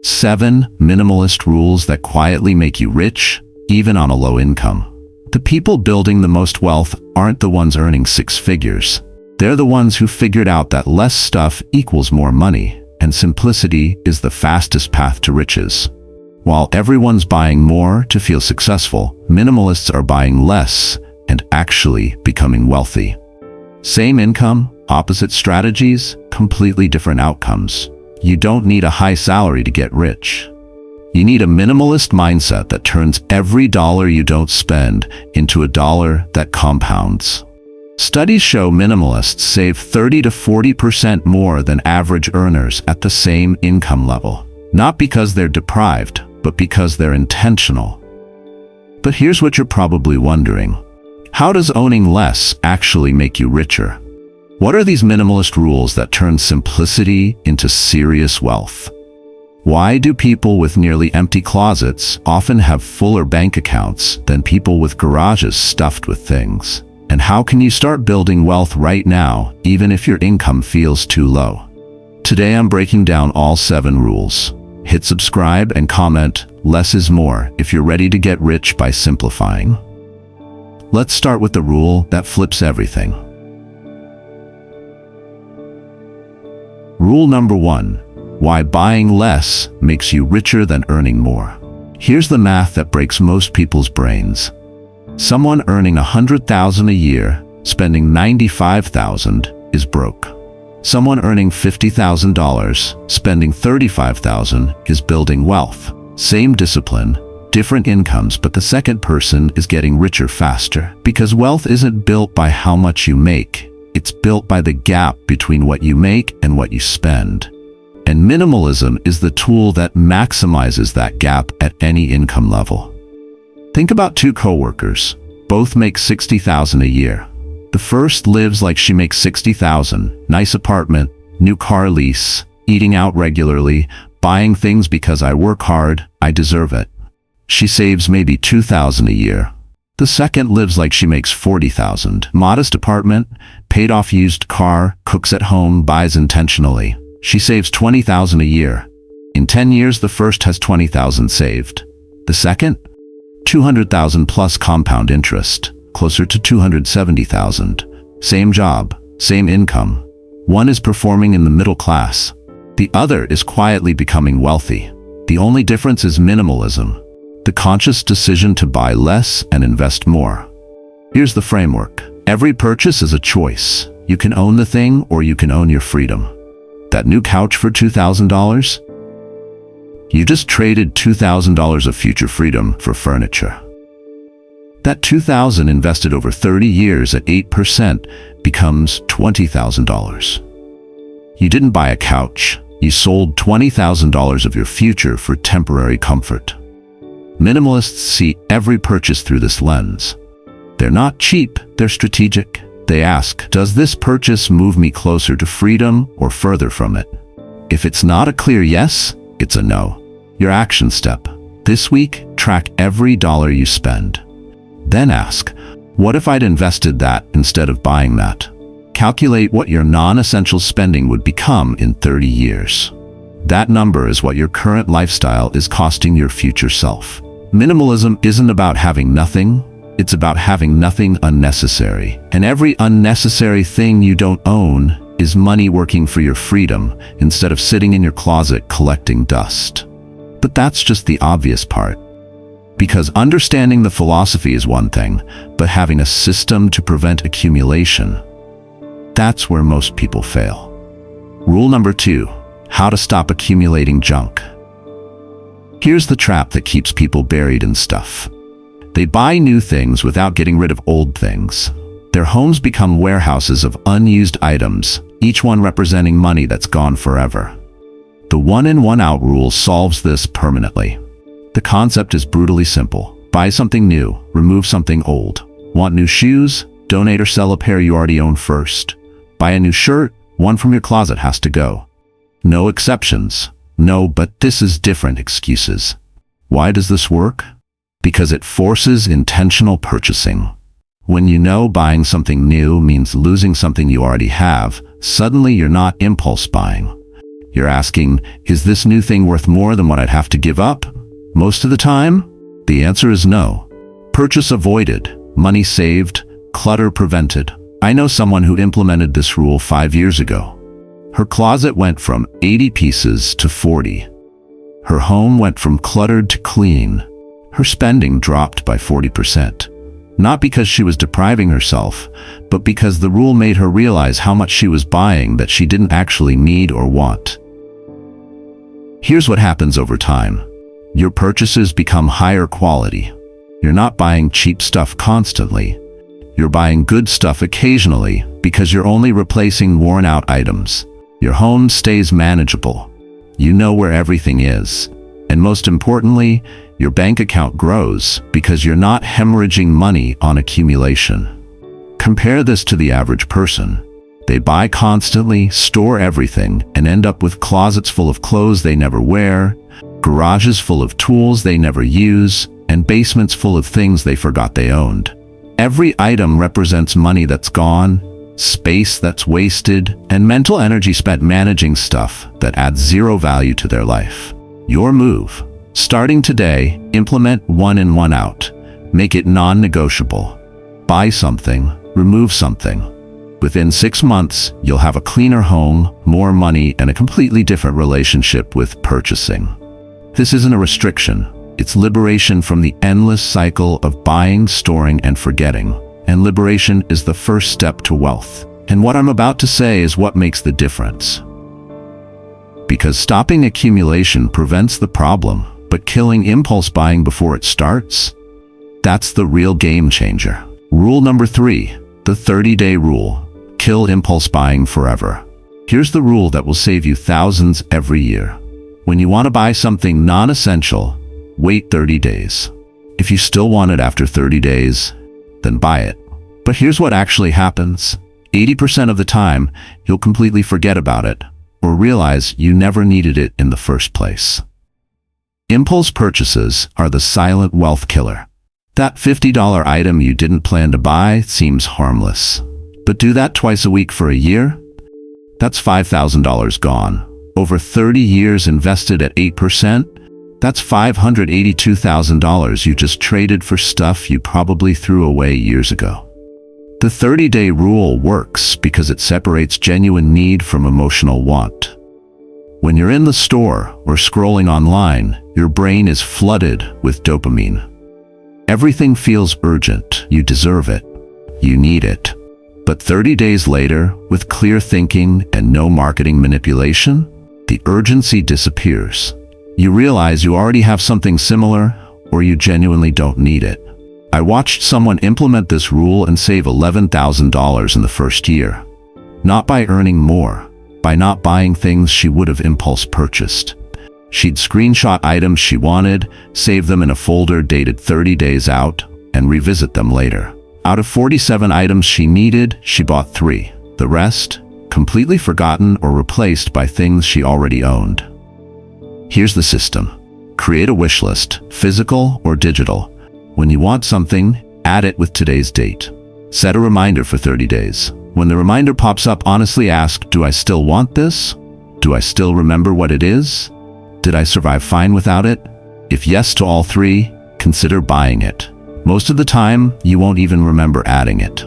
7 minimalist rules that quietly make you rich, even on a low income. The people building the most wealth aren't the ones earning 6 figures. They're the ones who figured out that less stuff equals more money, and simplicity is the fastest path to riches. While everyone's buying more to feel successful, minimalists are buying less and actually becoming wealthy. Same income, opposite strategies, completely different outcomes. You don't need a high salary to get rich. You need a minimalist mindset that turns every dollar you don't spend into a dollar that compounds. Studies show minimalists save 30 to 40% more than average earners at the same income level. Not because they're deprived, but because they're intentional. But here's what you're probably wondering. How does owning less actually make you richer? What are these minimalist rules that turn simplicity into serious wealth? Why do people with nearly empty closets often have fuller bank accounts than people with garages stuffed with things? And how can you start building wealth right now, even if your income feels too low? Today I'm breaking down all 7 rules. Hit subscribe and comment, less is more, if you're ready to get rich by simplifying. Let's start with the rule that flips everything. Rule number 1. Why buying less makes you richer than earning more. Here's the math that breaks most people's brains. Someone earning $100,000 a year, spending $95,000, is broke. Someone earning $50,000, spending $35,000, is building wealth. Same discipline, different incomes, but the second person is getting richer faster. Because wealth isn't built by how much you make. It's built by the gap between what you make and what you spend. And minimalism is the tool that maximizes that gap at any income level. Think about 2 coworkers. Both make $60,000 a year. The first lives like she makes $60,000, nice apartment, new car lease, eating out regularly, buying things because I work hard, I deserve it. She saves maybe $2,000 a year. The second lives like she makes $40,000, modest apartment, paid off used car, cooks at home, buys intentionally. She saves $20,000 a year. In 10 years, the first has $20,000 saved. The second? $200,000 plus compound interest, closer to $270,000. Same job, same income. One is performing in the middle class. The other is quietly becoming wealthy. The only difference is minimalism, the conscious decision to buy less and invest more. Here's the framework. Every purchase is a choice. You can own the thing or you can own your freedom. That new couch for $2,000? You just traded $2,000 of future freedom for furniture. That $2,000 invested over 30 years at 8% becomes $20,000. You didn't buy a couch. You sold $20,000 of your future for temporary comfort. Minimalists see every purchase through this lens. They're not cheap, they're strategic. They ask, does this purchase move me closer to freedom or further from it? If it's not a clear yes, it's a no. Your action step. This week, track every dollar you spend. Then ask, what if I'd invested that instead of buying that? Calculate what your non-essential spending would become in 30 years. That number is what your current lifestyle is costing your future self. Minimalism isn't about having nothing. It's about having nothing unnecessary. And every unnecessary thing you don't own is money working for your freedom instead of sitting in your closet collecting dust. But that's just the obvious part. Because understanding the philosophy is one thing, but having a system to prevent accumulation, that's where most people fail. Rule number 2, how to stop accumulating junk. Here's the trap that keeps people buried in stuff. They buy new things without getting rid of old things. Their homes become warehouses of unused items, each one representing money that's gone forever. The one-in, one-out rule solves this permanently. The concept is brutally simple. Buy something new, remove something old. Want new shoes? Donate or sell a pair you already own first. Buy a new shirt? One from your closet has to go. No exceptions. No, but this is different excuses. Why does this work? Because it forces intentional purchasing. When you know buying something new means losing something you already have, suddenly you're not impulse buying. You're asking, is this new thing worth more than what I'd have to give up? Most of the time, the answer is no. Purchase avoided, money saved, clutter prevented. I know someone who implemented this rule 5 years ago. Her closet went from 80 pieces to 40. Her home went from cluttered to clean. Her spending dropped by 40%. Not because she was depriving herself, but because the rule made her realize how much she was buying that she didn't actually need or want. Here's what happens over time. Your purchases become higher quality. You're not buying cheap stuff constantly. You're buying good stuff occasionally because you're only replacing worn-out items. Your home stays manageable. You know where everything is. And most importantly, your bank account grows because you're not hemorrhaging money on accumulation. Compare this to the average person. They buy constantly, store everything, and end up with closets full of clothes they never wear, garages full of tools they never use, and basements full of things they forgot they owned. Every item represents money that's gone, space that's wasted, and mental energy spent managing stuff that adds zero value to their life. Your move. Starting today, implement 1 in 1 out. Make it non-negotiable. Buy something, remove something. Within 6 months, you'll have a cleaner home, more money, and a completely different relationship with purchasing. This isn't a restriction. It's liberation from the endless cycle of buying, storing, and forgetting. And liberation is the first step to wealth. And what I'm about to say is what makes the difference. Because stopping accumulation prevents the problem, but killing impulse buying before it starts? That's the real game changer. Rule number 3, the 30-day rule. Kill impulse buying forever. Here's the rule that will save you thousands every year. When you want to buy something non-essential, wait 30 days. If you still want it after 30 days, then buy it. But here's what actually happens. 80% of the time, you'll completely forget about it, or realize you never needed it in the first place. Impulse purchases are the silent wealth killer. That $50 item you didn't plan to buy seems harmless. But do that twice a week for a year? That's $5,000 gone. Over 30 years invested at 8%? That's $582,000 you just traded for stuff you probably threw away years ago. The 30-day rule works because it separates genuine need from emotional want. When you're in the store or scrolling online, your brain is flooded with dopamine. Everything feels urgent. You deserve it. You need it. But 30 days later, with clear thinking and no marketing manipulation, the urgency disappears. You realize you already have something similar, or you genuinely don't need it. I watched someone implement this rule and save $11,000 in the first year. Not by earning more, by not buying things she would have impulse purchased. She'd screenshot items she wanted, save them in a folder dated 30 days out, and revisit them later. Out of 47 items she needed, she bought 3. The rest, completely forgotten or replaced by things she already owned. Here's the system. Create a wish list, physical or digital. When you want something, add it with today's date. Set a reminder for 30 days. When the reminder pops up, honestly ask, do I still want this? Do I still remember what it is? Did I survive fine without it? If yes to all 3, consider buying it. Most of the time, you won't even remember adding it.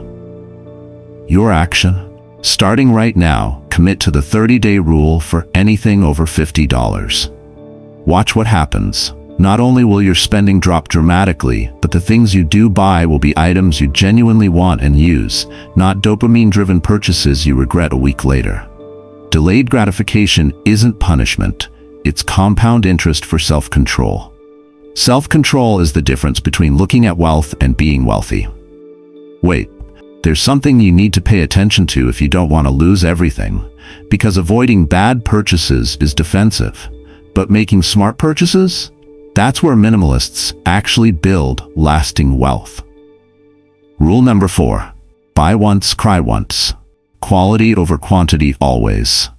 Your action. Starting right now, commit to the 30-day rule for anything over $50. Watch what happens. Not only will your spending drop dramatically, but the things you do buy will be items you genuinely want and use, not dopamine-driven purchases you regret a week later. Delayed gratification isn't punishment. It's compound interest for self-control. Self-control is the difference between looking at wealth and being wealthy. Wait, there's something you need to pay attention to if you don't want to lose everything, because avoiding bad purchases is defensive. But making smart purchases? That's where minimalists actually build lasting wealth. Rule number 4. Buy once, cry once. Quality over quantity always.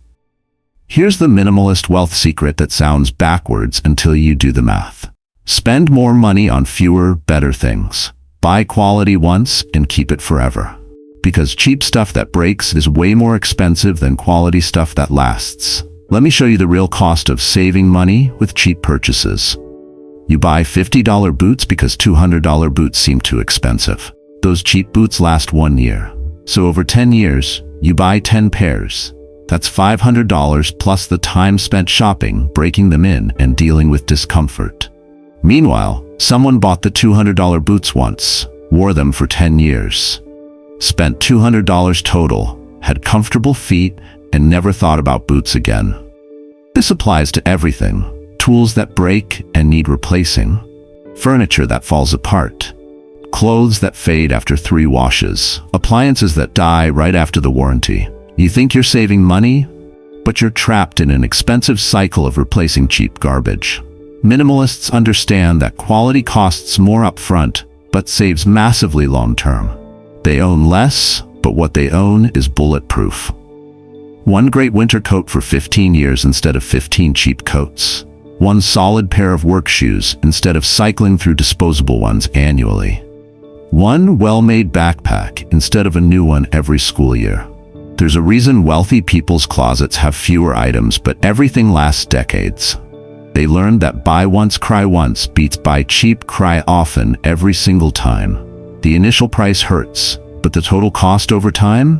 Here's the minimalist wealth secret that sounds backwards until you do the math. Spend more money on fewer, better things. Buy quality once and keep it forever. Because cheap stuff that breaks is way more expensive than quality stuff that lasts. Let me show you the real cost of saving money with cheap purchases. You buy $50 boots because $200 boots seem too expensive. Those cheap boots last 1 year. So over 10 years, you buy 10 pairs. That's $500 plus the time spent shopping, breaking them in, and dealing with discomfort. Meanwhile, someone bought the $200 boots once, wore them for 10 years, spent $200 total, had comfortable feet, and never thought about boots again. This applies to everything: tools that break and need replacing, furniture that falls apart, clothes that fade after 3 washes, appliances that die right after the warranty. You think you're saving money, but you're trapped in an expensive cycle of replacing cheap garbage. Minimalists understand that quality costs more upfront, but saves massively long-term. They own less, but what they own is bulletproof. One great winter coat for 15 years instead of 15 cheap coats. One solid pair of work shoes instead of cycling through disposable ones annually. One well-made backpack instead of a new one every school year. There's a reason wealthy people's closets have fewer items, but everything lasts decades. They learned that buy once, cry once beats buy cheap, cry often every single time. The initial price hurts, but the total cost over time?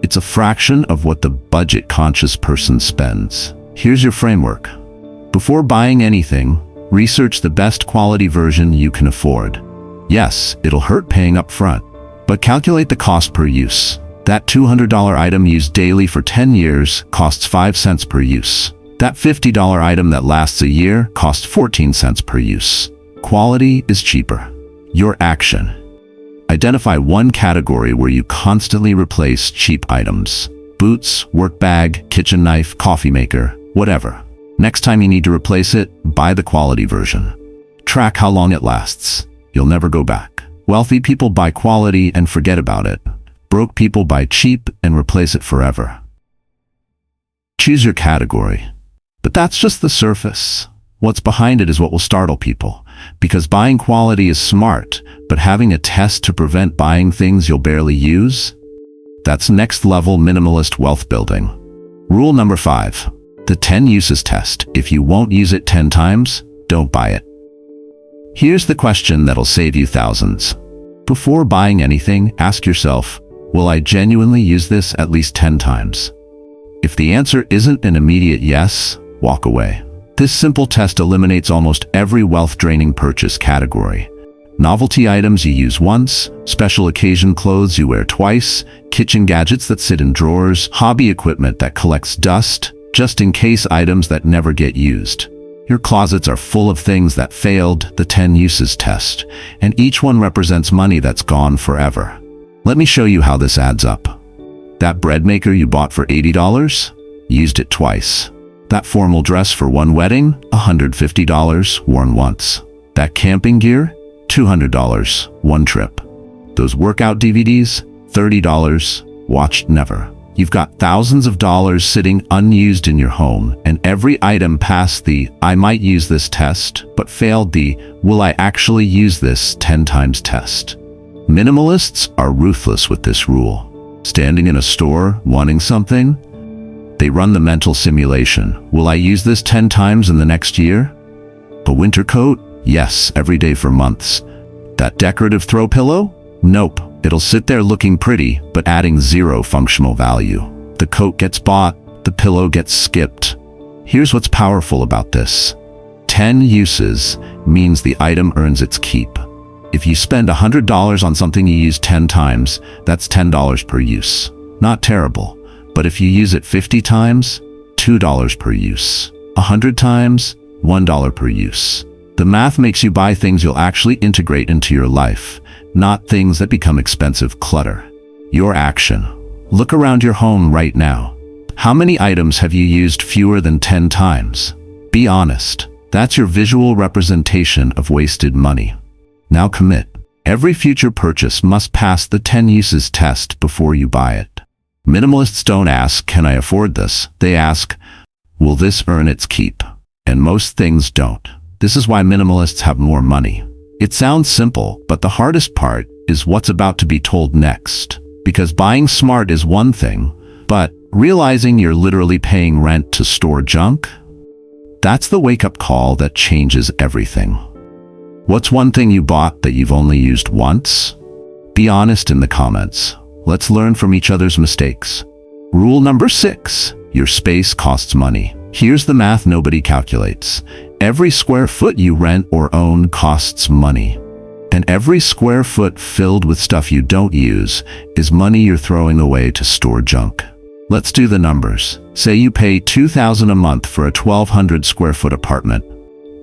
It's a fraction of what the budget-conscious person spends. Here's your framework. Before buying anything, research the best quality version you can afford. Yes, it'll hurt paying up front, but calculate the cost per use. That $200 item used daily for 10 years costs 5 cents per use. That $50 item that lasts a year costs 14 cents per use. Quality is cheaper. Your action. Identify one category where you constantly replace cheap items. Boots, work bag, kitchen knife, coffee maker, whatever. Next time you need to replace it, buy the quality version. Track how long it lasts. You'll never go back. Wealthy people buy quality and forget about it. Broke people buy cheap and replace it forever. Choose your category. But that's just the surface. What's behind it is what will startle people. Because buying quality is smart, but having a test to prevent buying things you'll barely use? That's next-level minimalist wealth building. Rule number 5. The 10 uses test. If you won't use it 10 times, don't buy it. Here's the question that'll save you thousands. Before buying anything, ask yourself, will I genuinely use this at least 10 times? If the answer isn't an immediate yes, walk away. This simple test eliminates almost every wealth-draining purchase category. Novelty items you use once, special occasion clothes you wear twice, kitchen gadgets that sit in drawers, hobby equipment that collects dust, just-in-case items that never get used. Your closets are full of things that failed the 10 uses test, and each one represents money that's gone forever. Let me show you how this adds up. That bread maker you bought for $80? Used it twice. That formal dress for one wedding? $150, worn once. That camping gear? $200, one trip. Those workout DVDs? $30, watched never. You've got thousands of dollars sitting unused in your home, and every item passed the "I might use this" test, but failed the "Will I actually use this" 10 times test. Minimalists are ruthless with this rule. Standing in a store, wanting something, they run the mental simulation. Will I use this 10 times in the next year? A winter coat? Yes, every day for months. That decorative throw pillow? Nope. It'll sit there looking pretty, but adding 0 functional value. The coat gets bought, the pillow gets skipped. Here's what's powerful about this. 10 uses means the item earns its keep. If you spend $100 on something you use 10 times, that's $10 per use. Not terrible. But if you use it 50 times, $2 per use. 100 times, $1 per use. The math makes you buy things you'll actually integrate into your life, not things that become expensive clutter. Your action. Look around your home right now. How many items have you used fewer than 10 times? Be honest. That's your visual representation of wasted money. Now commit. Every future purchase must pass the 10 uses test before you buy it. Minimalists don't ask, "Can I afford this?" They ask, "Will this earn its keep?" And most things don't. This is why minimalists have more money. It sounds simple, but the hardest part is what's about to be told next. Because buying smart is one thing, but Realizing you're literally paying rent to store junk? That's the wake-up call that changes everything. What's one thing you bought that you've only used once? Be honest in the comments. Let's learn from each other's mistakes. Rule number 6. Your space costs money. Here's the math nobody calculates. Every square foot you rent or own costs money. And every square foot filled with stuff you don't use is money you're throwing away to store junk. Let's do the numbers. Say you pay $2,000 a month for a 1,200 square foot apartment.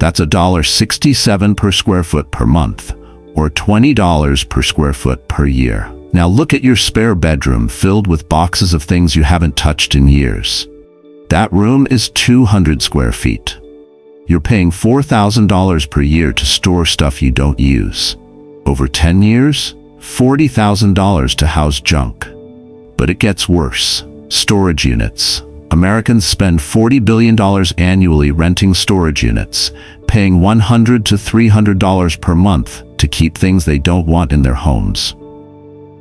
That's $1.67 per square foot per month, or $20 per square foot per year. Now look at your spare bedroom filled with boxes of things you haven't touched in years. That room is 200 square feet. You're paying $4,000 per year to store stuff you don't use. Over 10 years, $40,000 to house junk. But it gets worse. Storage units. Americans spend $40 billion annually renting storage units, paying $100 to $300 per month to keep things they don't want in their homes.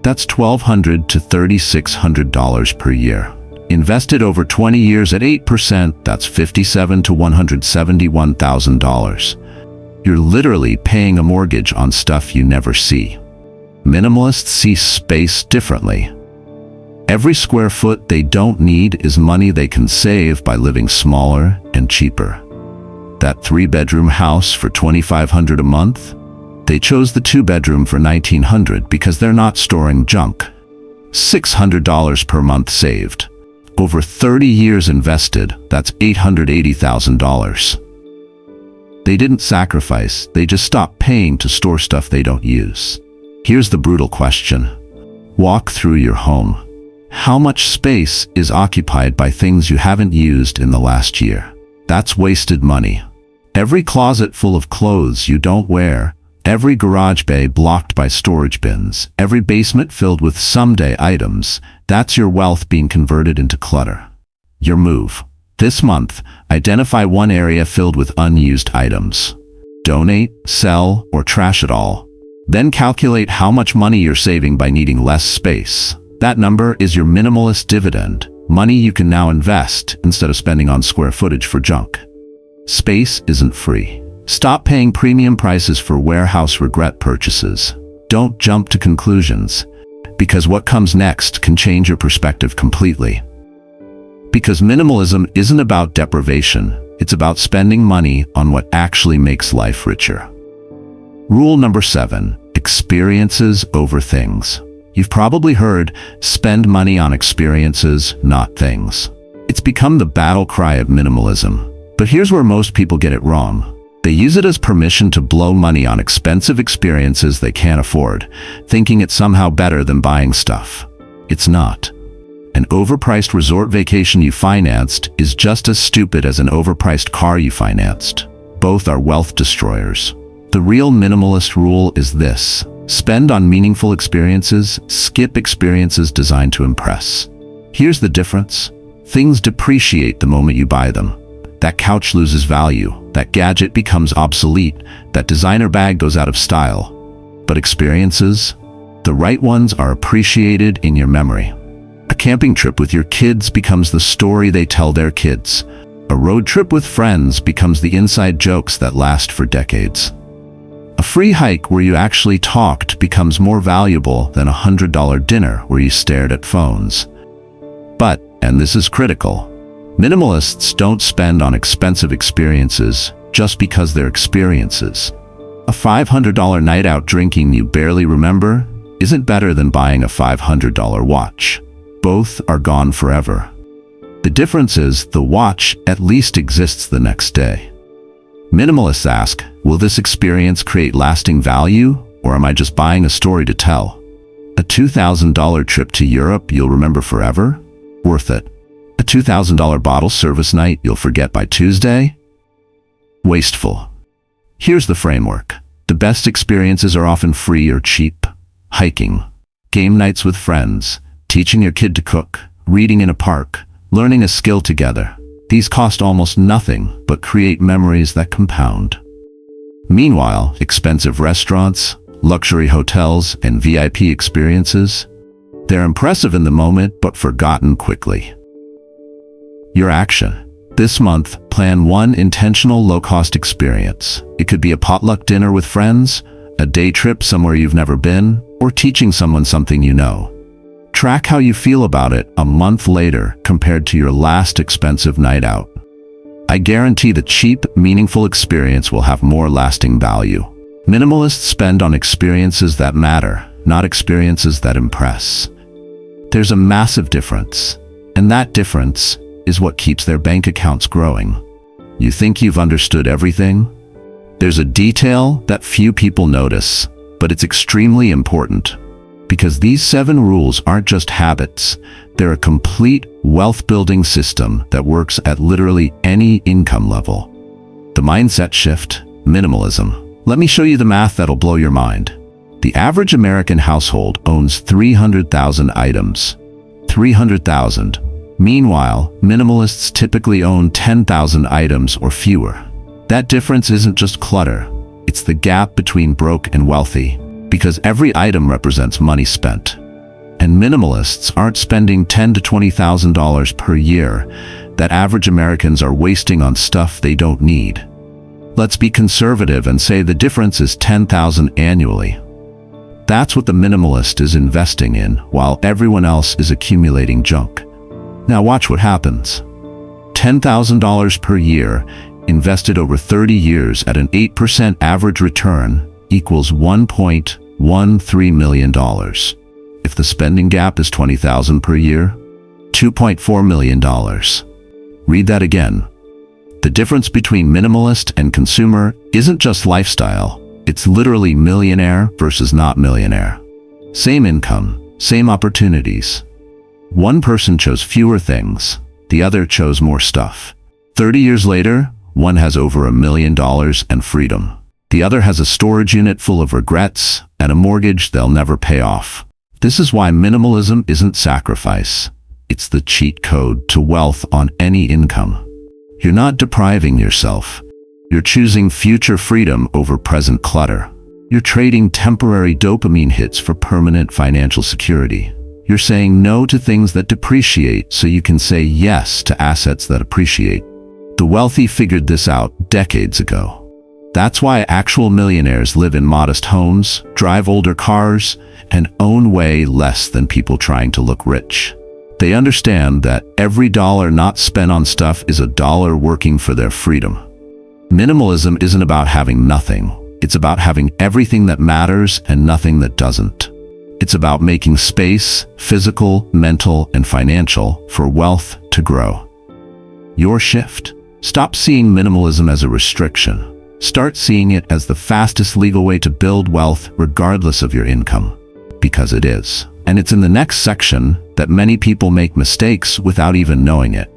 That's $1,200 to $3,600 per year. Invested over 20 years at 8%, that's $57,000 to $171,000. You're literally paying a mortgage on stuff you never see. Minimalists see space differently. Every square foot they don't need is money they can save by living smaller and cheaper. That 3-bedroom house for $2,500 a month? They chose the 2-bedroom for $1,900 because they're not storing junk. $600 per month saved. Over 30 years invested, that's $880,000. They didn't sacrifice, they just stopped paying to store stuff they don't use. Here's the brutal question. Walk through your home. How much space is occupied by things you haven't used in the last year? That's wasted money. Every closet full of clothes you don't wear, every garage bay blocked by storage bins, every basement filled with someday items, that's your wealth being converted into clutter. Your move. This month, identify one area filled with unused items. Donate, sell, or trash it all. Then calculate how much money you're saving by needing less space. That number is your minimalist dividend, money you can now invest instead of spending on square footage for junk. Space isn't free. Stop paying premium prices for warehouse regret purchases. Don't jump to conclusions, because what comes next can change your perspective completely. Because minimalism isn't about deprivation, it's about spending money on what actually makes life richer. Rule number 7, experiences over things. You've probably heard, spend money on experiences, not things. It's become the battle cry of minimalism. But here's where most people get it wrong. They use it as permission to blow money on expensive experiences they can't afford, thinking it's somehow better than buying stuff. It's not. An overpriced resort vacation you financed is just as stupid as an overpriced car you financed. Both are wealth destroyers. The real minimalist rule is this: spend on meaningful experiences, skip experiences designed to impress. Here's the difference. Things depreciate the moment you buy them. That couch loses value, that gadget becomes obsolete, that designer bag goes out of style. But experiences, the right ones, are appreciated in your memory. A camping trip with your kids becomes the story they tell their kids. A road trip with friends becomes the inside jokes that last for decades. A free hike where you actually talked becomes more valuable than a $100 dinner where you stared at phones. But, and this is critical, minimalists don't spend on expensive experiences just because they're experiences. A $500 night out drinking you barely remember isn't better than buying a $500 watch. Both are gone forever. The difference is the watch at least exists the next day. Minimalists ask, will this experience create lasting value, or am I just buying a story to tell? A $2,000 trip to Europe you'll remember forever? Worth it. A $2,000 bottle service night you'll forget by Tuesday? Wasteful. Here's the framework. The best experiences are often free or cheap. Hiking, game nights with friends, teaching your kid to cook, reading in a park, learning a skill together. These cost almost nothing, but create memories that compound. Meanwhile, expensive restaurants, luxury hotels, and VIP experiences, they're impressive in the moment, but forgotten quickly. Your action. This month, plan one intentional low-cost experience. It could be a potluck dinner with friends, a day trip somewhere you've never been, or teaching someone something you know. Track how you feel about it a month later compared to your last expensive night out. I guarantee the cheap, meaningful experience will have more lasting value. Minimalists spend on experiences that matter, not experiences that impress. There's a massive difference, and that difference is what keeps their bank accounts growing. You think you've understood everything? There's a detail that few people notice, but it's extremely important. Because these 7 rules aren't just habits, they're a complete wealth-building system that works at literally any income level. The mindset shift, minimalism. Let me show you the math that'll blow your mind. The average American household owns 300,000 items. 300,000. Meanwhile, minimalists typically own 10,000 items or fewer. That difference isn't just clutter, it's the gap between broke and wealthy. Because every item represents money spent. And minimalists aren't spending $10,000 to $20,000 per year that average Americans are wasting on stuff they don't need. Let's be conservative and say the difference is $10,000 annually. That's what the minimalist is investing in, while everyone else is accumulating junk. Now watch what happens. $10,000 per year, invested over 30 years at an 8% average return, equals $1.13 million. If the spending gap is $20,000 per year, $2.4 million. Read that again. The difference between minimalist and consumer isn't just lifestyle, it's literally millionaire versus not millionaire. Same income, same opportunities. One person chose fewer things, the other chose more stuff. 30 years later, one has over $1 million and freedom. The other has a storage unit full of regrets and a mortgage they'll never pay off. This is why minimalism isn't sacrifice. It's the cheat code to wealth on any income. You're not depriving yourself. You're choosing future freedom over present clutter. You're trading temporary dopamine hits for permanent financial security. You're saying no to things that depreciate so you can say yes to assets that appreciate. The wealthy figured this out decades ago. That's why actual millionaires live in modest homes, drive older cars, and own way less than people trying to look rich. They understand that every dollar not spent on stuff is a dollar working for their freedom. Minimalism isn't about having nothing. It's about having everything that matters and nothing that doesn't. It's about making space, physical, mental, and financial, for wealth to grow. Your shift. Stop seeing minimalism as a restriction. Start seeing it as the fastest legal way to build wealth regardless of your income. Because it is. And it's in the next section that many people make mistakes without even knowing it.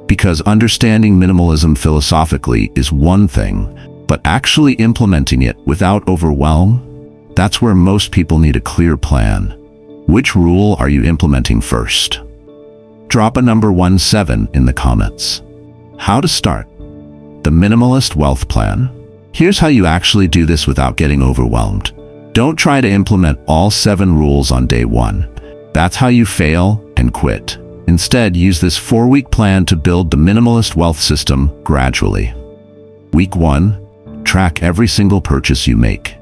Because understanding minimalism philosophically is one thing, but actually implementing it without overwhelm, that's where most people need a clear plan. Which rule are you implementing first? Drop a number 17 in the comments. How to start. The Minimalist Wealth Plan. Here's how you actually do this without getting overwhelmed. Don't try to implement all 7 rules on day 1. That's how you fail and quit. Instead, use this 4-week plan to build the minimalist wealth system gradually. Week 1, track every single purchase you make.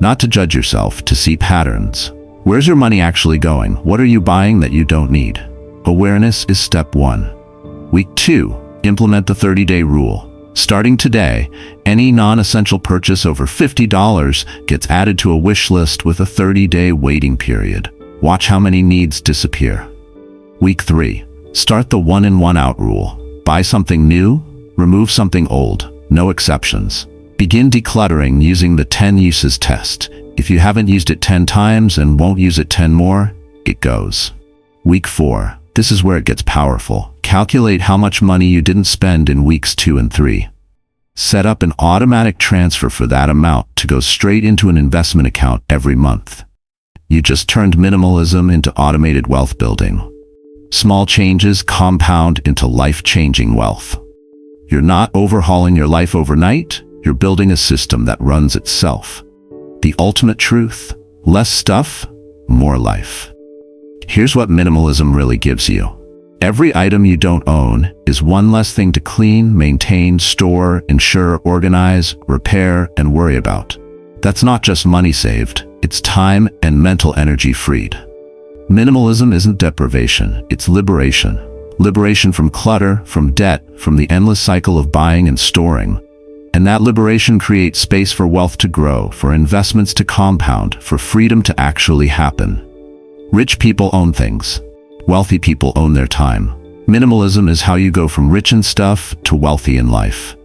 Not to judge yourself, to see patterns. Where's your money actually going? What are you buying that you don't need? Awareness is step 1. Week 2, implement the 30-day rule. Starting today, any non-essential purchase over $50 gets added to a wish list with a 30-day waiting period. Watch how many needs disappear. Week 3. Start the 1 in 1 out rule. Buy something new, remove something old, no exceptions. Begin decluttering using the 10 uses test. If you haven't used it 10 times and won't use it 10 more, it goes. Week 4. This is where it gets powerful. Calculate how much money you didn't spend in weeks 2 and 3. Set up an automatic transfer for that amount to go straight into an investment account every month. You just turned minimalism into automated wealth building. Small changes compound into life-changing wealth. You're not overhauling your life overnight, you're building a system that runs itself. The ultimate truth: less stuff, more life. Here's what minimalism really gives you. Every item you don't own is one less thing to clean, maintain, store, insure, organize, repair, and worry about. That's not just money saved, it's time and mental energy freed. Minimalism isn't deprivation, it's liberation. Liberation from clutter, from debt, from the endless cycle of buying and storing. And that liberation creates space for wealth to grow, for investments to compound, for freedom to actually happen. Rich people own things. Wealthy people own their time. Minimalism is how you go from rich in stuff to wealthy in life.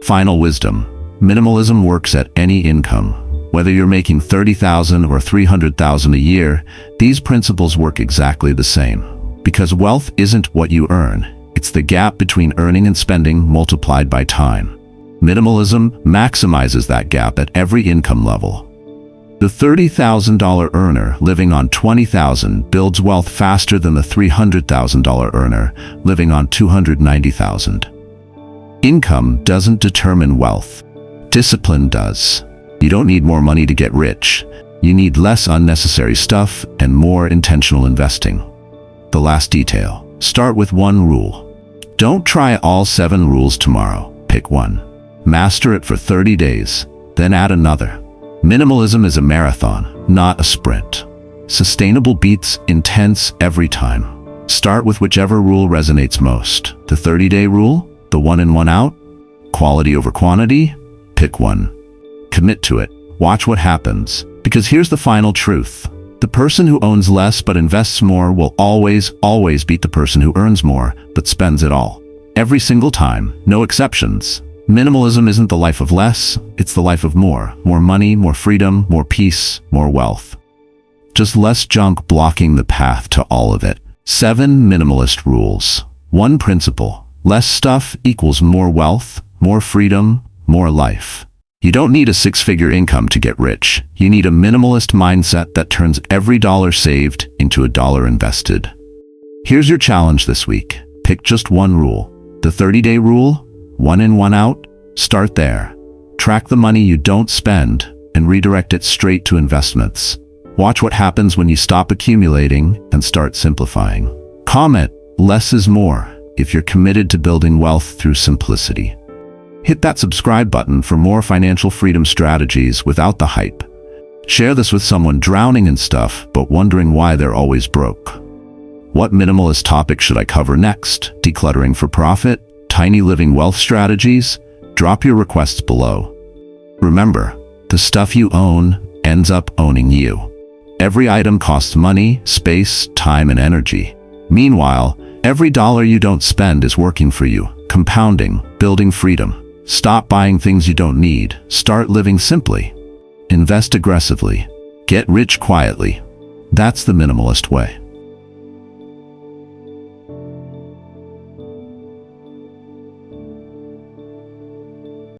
Final wisdom. Minimalism works at any income. Whether you're making $30,000 or $300,000 a year, these principles work exactly the same. Because wealth isn't what you earn. It's the gap between earning and spending multiplied by time. Minimalism maximizes that gap at every income level. The $30,000 earner living on $20,000 builds wealth faster than the $300,000 earner living on $290,000. Income doesn't determine wealth. Discipline does. You don't need more money to get rich. You need less unnecessary stuff and more intentional investing. The last detail. Start with one rule. Don't try all 7 rules tomorrow. Pick one. Master it for 30 days, then add another. Minimalism is a marathon, not a sprint. Sustainable beats intense every time. Start with whichever rule resonates most. The 30-day rule? The 1 in 1 out? Quality over quantity? Pick one. Commit to it. Watch what happens. Because here's the final truth. The person who owns less but invests more will always beat the person who earns more but spends it all. Every single time, no exceptions. Minimalism isn't the life of less, it's the life of more. More money, more freedom, more peace, more wealth. Just less junk blocking the path to all of it. 7 minimalist rules. 1 principle. Less stuff equals more wealth, more freedom, more life. You don't need a 6-figure income to get rich. You need a minimalist mindset that turns every dollar saved into a dollar invested. Here's your challenge this week. Pick just one rule. The 30-day rule? 1 in, 1 out? Start there. Track the money you don't spend and redirect it straight to investments. Watch what happens when you stop accumulating and start simplifying. Comment, less is more, if you're committed to building wealth through simplicity. Hit that subscribe button for more financial freedom strategies without the hype. Share this with someone drowning in stuff but wondering why they're always broke. What minimalist topic should I cover next? Decluttering for profit? Tiny living wealth strategies? Drop your requests below. Remember, the stuff you own ends up owning you. Every item costs money, space, time, and energy. Meanwhile, every dollar you don't spend is working for you, compounding, building freedom. Stop buying things you don't need. Start living simply. Invest aggressively. Get rich quietly. That's the minimalist way.